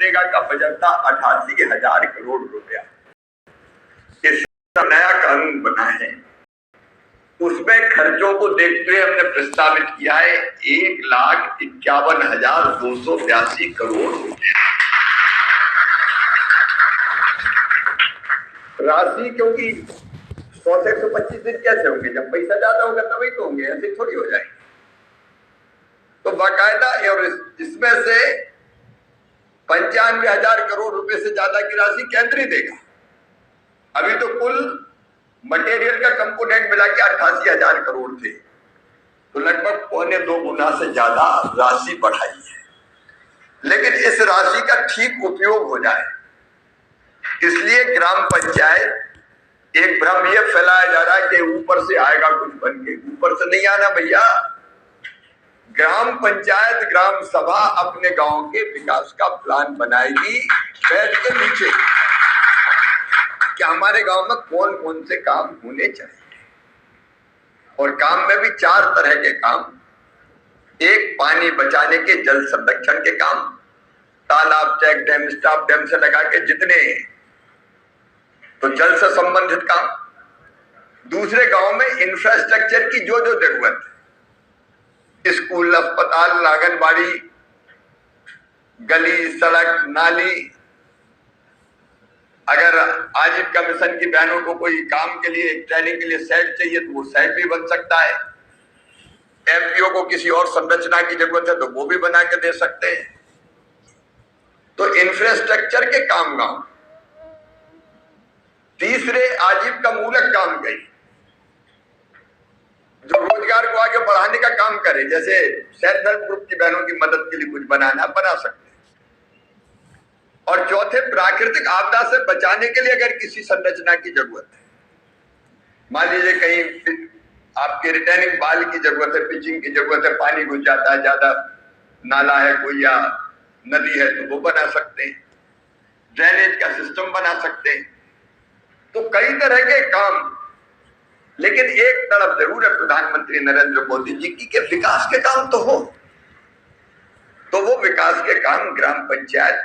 मनरेगा का बजट था 88,000 करोड़ रुपया। इस नया कानून बना है, उसमें खर्चों को देखते हुए हमने प्रस्तावित किया है 1,51,282 करोड़ रुपया राशि। क्योंकि 100 से 125 दिन कैसे होंगे, जब पैसा ज्यादा होगा तभी तो होंगे, ऐसे थोड़ी हो जाएंगे। तो बाकायदा और इसमें से 95,000 करोड़ रुपए से ज्यादा की राशि केंद्र ही देगा। अभी तो कुल मटेरियल का कंपोनेंट मिला के 88,000 करोड़ थे, तो लगभग 1.25 गुना से ज्यादा राशि बढ़ाई है। लेकिन इस राशि का ठीक उपयोग हो जाए, इसलिए ग्राम पंचायत, एक भ्रम यह फैलाया जा रहा है कि ऊपर से आएगा कुछ बन के। ऊपर से नहीं आना भैया। ग्राम पंचायत, ग्राम सभा अपने गांव के विकास का प्लान बनाएगी बैठ के नीचे कि हमारे गांव में कौन कौन से काम होने चाहिए। और काम में भी 4 तरह के काम। एक, पानी बचाने के, जल संरक्षण के काम, तालाब, चेक डैम, स्टॉप डैम से लगा के जितने, तो जल से संबंधित काम। दूसरे, गांव में इंफ्रास्ट्रक्चर की जो जो जरूरत है, स्कूल, अस्पताल, आंगनबाड़ी, गली, सड़क, नाली। अगर आजीविका मिशन की बहनों को कोई काम के लिए, ट्रेनिंग के लिए सेट चाहिए तो वो सेट भी बन सकता है। एमपीओ को किसी और संरचना की जरूरत है तो वो भी बना के दे सकते हैं। तो इंफ्रास्ट्रक्चर के काम गांव। तीसरे, आजीविका मूलक काम गई, जो रोजगार को आगे बढ़ाने का काम करे, जैसे सेल्फ हेल्प ग्रुप की बहनों की मदद के लिए कुछ बनाना, बना सकते हैं। और चौथे, प्राकृतिक आपदा से बचाने के लिए अगर किसी संरचना की जरूरत है, मान लीजिए कहीं आपके रिटर्निंग बाल की जरूरत है, पिचिंग की जरूरत है, पानी घुस जाता है, ज्यादा नाला है कोई या नदी है तो वो बना सकते हैं, ड्रेनेज का सिस्टम बना सकते हैं। तो कई तरह के काम। लेकिन एक तरफ जरूर है प्रधानमंत्री नरेंद्र मोदी जी की कि विकास के काम तो हो। तो वो विकास के काम ग्राम पंचायत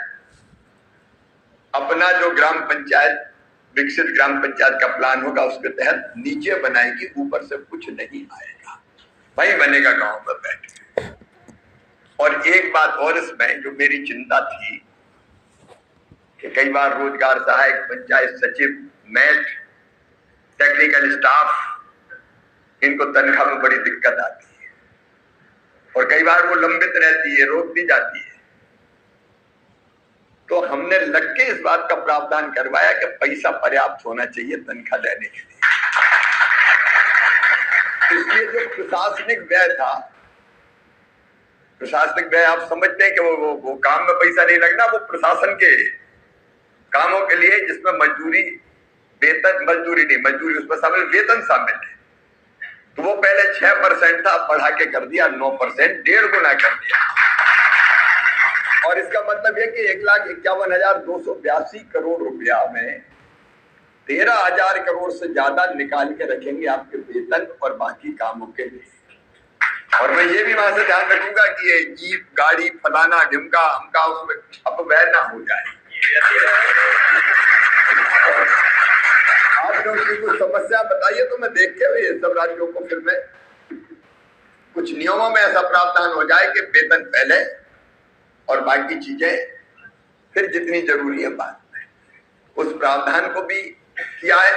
अपना, जो ग्राम पंचायत विकसित ग्राम पंचायत का प्लान होगा उसके तहत नीचे बनाएगी, ऊपर से कुछ नहीं आएगा, वही बनेगा गांव में बैठ के। और एक बात और इसमें जो मेरी चिंता थी कि कई बार रोजगार सहायक, पंचायत सचिव, मेट, टेक्निकल स्टाफ, इनको तनख्वाह में बड़ी दिक्कत आती है और कई बार वो लंबित रहती है, रोक दी जाती है। तो हमने लग के इस बात का प्रावधान करवाया कि पैसा पर्याप्त होना चाहिए तनख्वाह देने के लिए। इसलिए जो प्रशासनिक व्यय था, प्रशासनिक व्यय आप समझते हैं कि वो काम में पैसा नहीं लगना, वो प्रशासन के कामों के लिए जिसमें मजदूरी, वेतन, मजदूरी नहीं, मजदूरी उसमें शामिल, वेतन शामिल है। तो वो पहले 6% था, बढ़ा के कर दिया 9%, 1.5 गुना कर दिया। और इसका मतलब यह कि 1,51,282 करोड़ रुपया में 13,000 करोड़ से ज्यादा निकाल के रखेंगे आपके वेतन और बाकी कामों के लिए। और मैं ये भी वहां से ध्यान रखूंगा कि ये जीप, गाड़ी, फलाना ढिमका हमका उसमें अपव्यय ना हो जाए। आप लोग की कुछ समस्या बताइए तो मैं देख के ये सब राज्यों को फिर मैं कुछ नियमों में ऐसा प्रावधान हो जाए कि वेतन पहले और बाकी चीजें फिर जितनी जरूरी है बाद में। उस प्रावधान को भी किया है।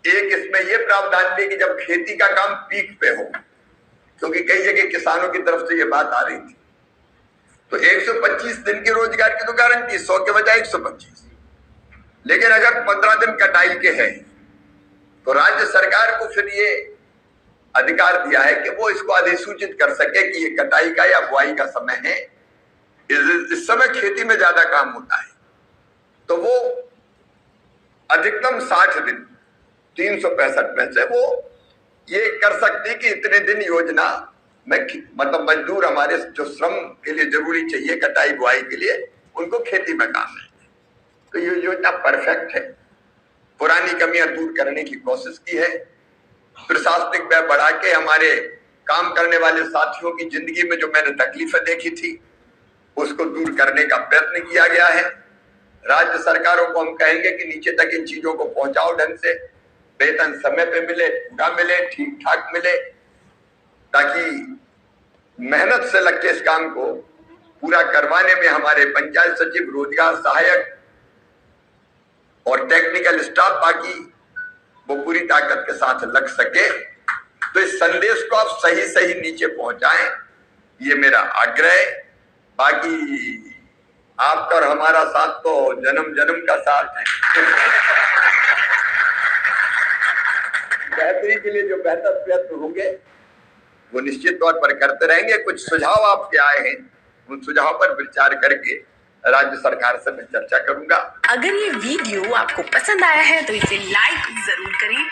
एक इसमें यह प्रावधान भी कि जब खेती का काम पीक पे हो, क्योंकि कई जगह किसानों की तरफ से यह बात आ रही थी, तो 125 दिन की रोजगार की तो गारंटी, 100 के बजाय 125। लेकिन अगर 15 दिन कटाई के हैं तो राज्य सरकार को फिर ये अधिकार दिया है कि वो इसको अधिसूचित कर सके कि ये कटाई का या बुआई का समय है, इस समय खेती में ज्यादा काम होता है। तो वो अधिकतम 60 दिन 365 में से वो ये कर सकती कि इतने दिन योजना में, मतलब मजदूर हमारे जो श्रम के लिए जरूरी चाहिए कटाई बुआई के लिए, उनको खेती में काम है। तो ये योजना परफेक्ट है, पुरानी कमियां दूर करने की कोशिश की है, प्रशासनिक व्यय बढ़ा के हमारे काम करने वाले साथियों की जिंदगी में जो मैंने तकलीफें देखी थी उसको दूर करने का प्रयत्न किया गया है। राज्य सरकारों को हम कहेंगे कि नीचे तक इन चीजों को पहुंचाओ ढंग से, वेतन समय पे मिले, पूरा मिले, ठीक ठाक मिले, ताकि मेहनत से लग के इस काम को पूरा करवाने में हमारे पंचायत सचिव, रोजगार सहायक और टेक्निकल स्टाफ बाकी वो पूरी ताकत के साथ लग सके। तो इस संदेश को आप सही सही नीचे पहुंचाएं, ये मेरा आग्रह है। बाकी आपका और हमारा साथ तो जन्म जन्म का साथ है। बेहतरी के लिए जो बेहतर प्रयत्न होंगे वो निश्चित तौर पर करते रहेंगे। कुछ सुझाव आपके आए हैं, उन सुझाव पर विचार करके राज्य सरकार से मैं चर्चा करूंगा। अगर ये वीडियो आपको पसंद आया है तो इसे लाइक जरूर करें।